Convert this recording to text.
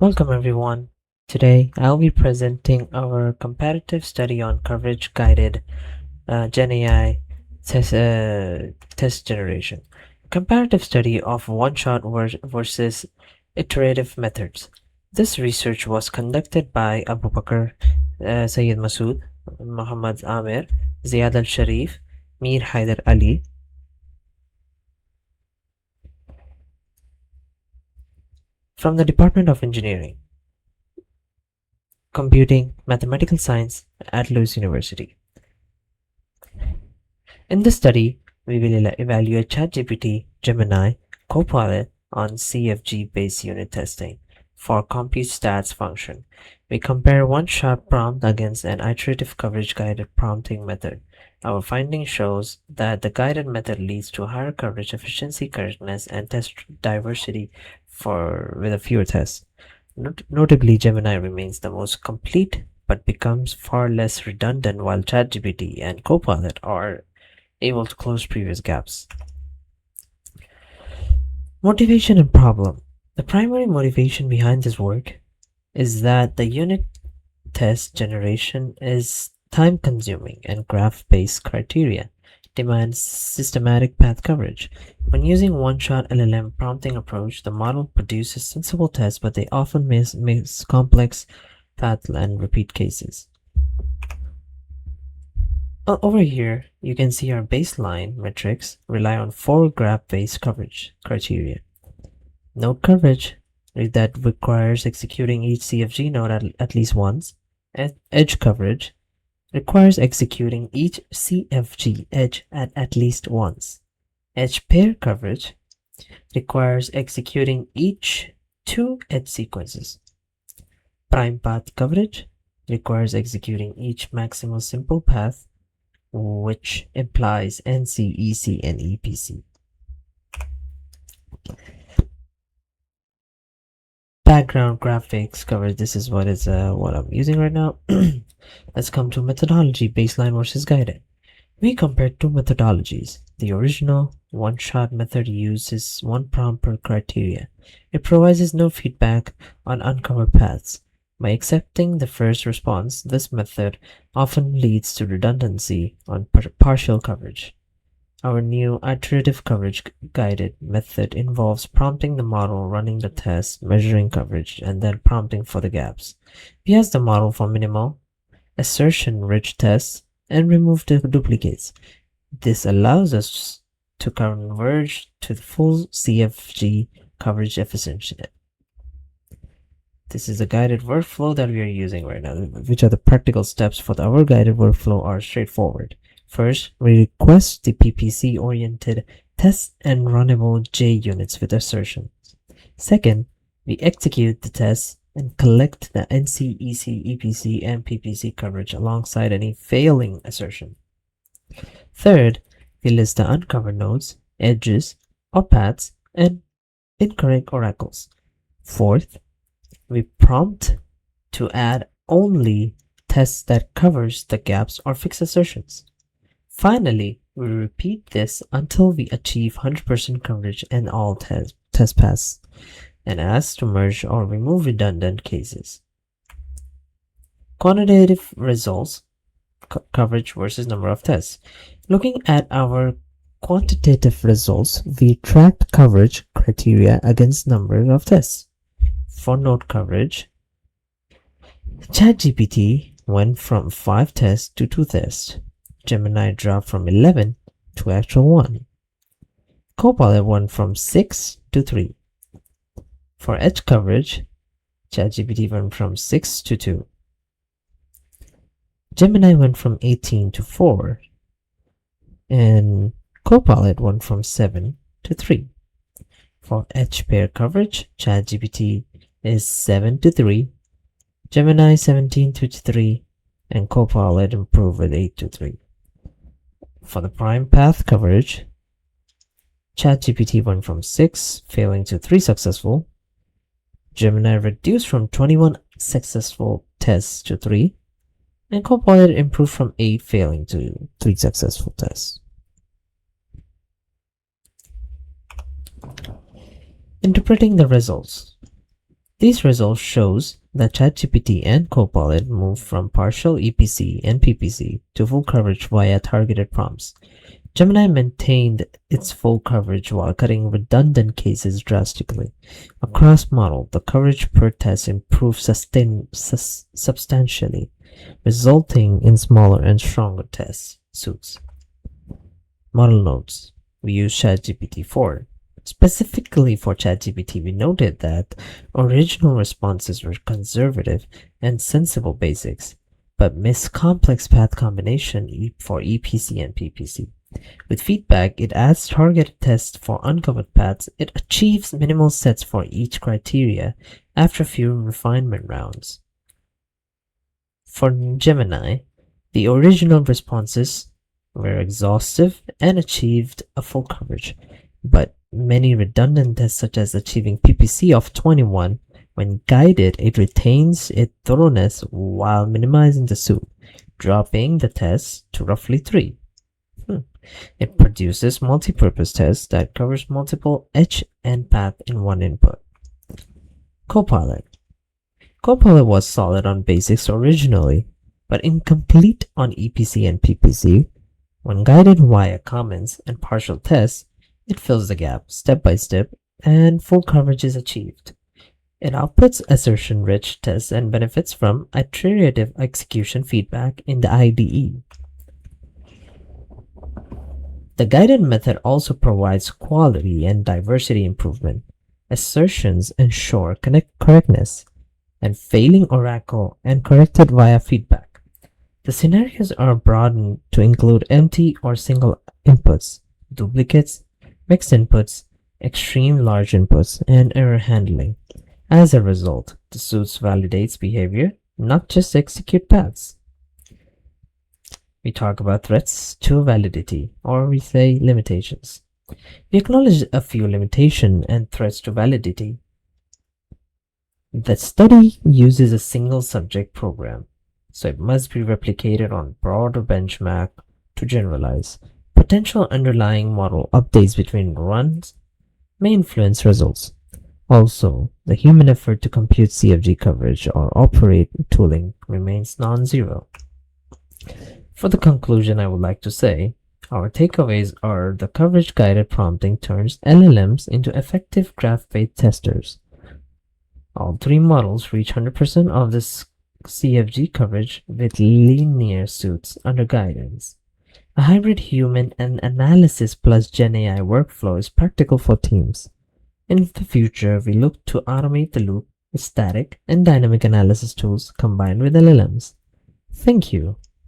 Welcome everyone. Today I'll be presenting our comparative study on coverage guided GenAI test generation. Comparative study of one-shot versus iterative methods. This research was conducted by Abubakr Masood, Mohammed Amair, Ziad Al-Sharif, Mir Haider Ali from the Department of Engineering, Computing, Mathematical Science at Lewis University. In this study, we will evaluate ChatGPT, Gemini, Copilot on CFG-based unit testing for compute stats function. We compare one-shot prompt against an iterative coverage guided prompting method. Our finding shows that the guided method leads to higher coverage efficiency, correctness, and test diversity with a fewer tests. Notably, Gemini remains the most complete but becomes far less redundant, while ChatGPT and Copilot are able to close previous gaps. Motivation and problem. The primary motivation behind this work is that the unit test generation is time-consuming and graph-based criteria demands systematic path coverage. When using one-shot LLM prompting approach, the model produces sensible tests, but they often miss complex path and repeat cases. Over here, you can see our baseline metrics rely on 4 graph-based coverage criteria. Node coverage that requires executing each CFG node at least once. Edge coverage requires executing each CFG edge at least once. Edge pair coverage requires executing each 2 edge sequences. Prime path coverage requires executing each maximal simple path, which implies NC, EC, and EPC. Background graphics coverage. This is what I'm using right now. Let's come to methodology, baseline versus guided. We compared two methodologies. The original one-shot method uses one prompt per criteria. It provides no feedback on uncovered paths. By accepting the first response, this method often leads to redundancy on partial coverage. Our new iterative coverage guided method involves prompting the model, running the test, measuring coverage, and then prompting for the gaps. We ask the model for minimal, assertion-rich tests and remove the duplicates. This allows us to converge to the full CFG coverage efficiency. This is the guided workflow that we are using right now. Which are the practical steps for our guided workflow are straightforward. First, we request the PPC-oriented test and runnable JUnits with assertion. Second, we execute the test and collect the NC, EC, EPC, and PPC coverage alongside any failing assertion. Third, we list the uncovered nodes, edges, or paths, and incorrect oracles. Fourth, we prompt to add only tests that covers the gaps or fix assertions. Finally, we repeat this until we achieve 100% coverage in all test paths and ask to merge or remove redundant cases. Quantitative results, coverage versus number of tests. Looking at our quantitative results, we tracked coverage criteria against number of tests. For node coverage, ChatGPT went from 5 tests to 2 tests. Gemini dropped from 11 to actual 1. Copilot went from 6 to 3. For edge coverage, ChatGPT went from 6 to 2. Gemini went from 18 to 4. And Copilot went from 7 to 3. For edge pair coverage, ChatGPT is 7 to 3, Gemini 17 to 3, and Copilot improved with 8 to 3. For the prime path coverage, ChatGPT went from 6 failing to 3 successful, Gemini reduced from 21 successful tests to 3, and Copilot improved from 8 failing to 3 successful tests. Interpreting the results. These results shows that ChatGPT and Copilot moved from partial EPC and PPC to full coverage via targeted prompts. Gemini maintained its full coverage while cutting redundant cases drastically. Across model, the coverage per test improved substantially, resulting in smaller and stronger test suits. Model notes. We use ChatGPT 4. Specifically for ChatGPT, we noted that original responses were conservative and sensible basics, but missed complex path combination for EPC and PPC. With feedback, it adds targeted tests for uncovered paths. It achieves minimal sets for each criteria after few refinement rounds. For Gemini, the original responses were exhaustive and achieved a full coverage, but many redundant tests such as achieving PPC of 21, when guided, it retains its thoroughness while minimizing the suit, dropping the test to roughly 3. It produces multi-purpose tests that covers multiple edge and path in one input. Copilot. Copilot was solid on basics originally, but incomplete on EPC and PPC. When guided via comments and partial tests, it fills the gap step by step and full coverage is achieved. It outputs assertion-rich tests and benefits from iterative execution feedback in the IDE. The guided method also provides quality and diversity improvement. Assertions ensure correctness, and failing oracle and corrected via feedback. The scenarios are broadened to include empty or single inputs, duplicates, mixed inputs, extreme large inputs, and error handling. As a result, the suits validates behavior, not just execute paths. We talk about threats to validity, or we say limitations. We acknowledge a few limitations and threats to validity. The study uses a single subject program, so it must be replicated on broader benchmark to generalize. Potential underlying model updates between runs may influence results. Also, the human effort to compute CFG coverage or operate tooling remains non-zero. For the conclusion, I would like to say, our takeaways are the coverage-guided prompting turns LLMs into effective graph-based testers. All 3 models reach 100% of this CFG coverage with linear suits under guidance. A hybrid human and analysis plus GenAI workflow is practical for teams. In the future, we look to automate the loop with static and dynamic analysis tools combined with LLMs. Thank you.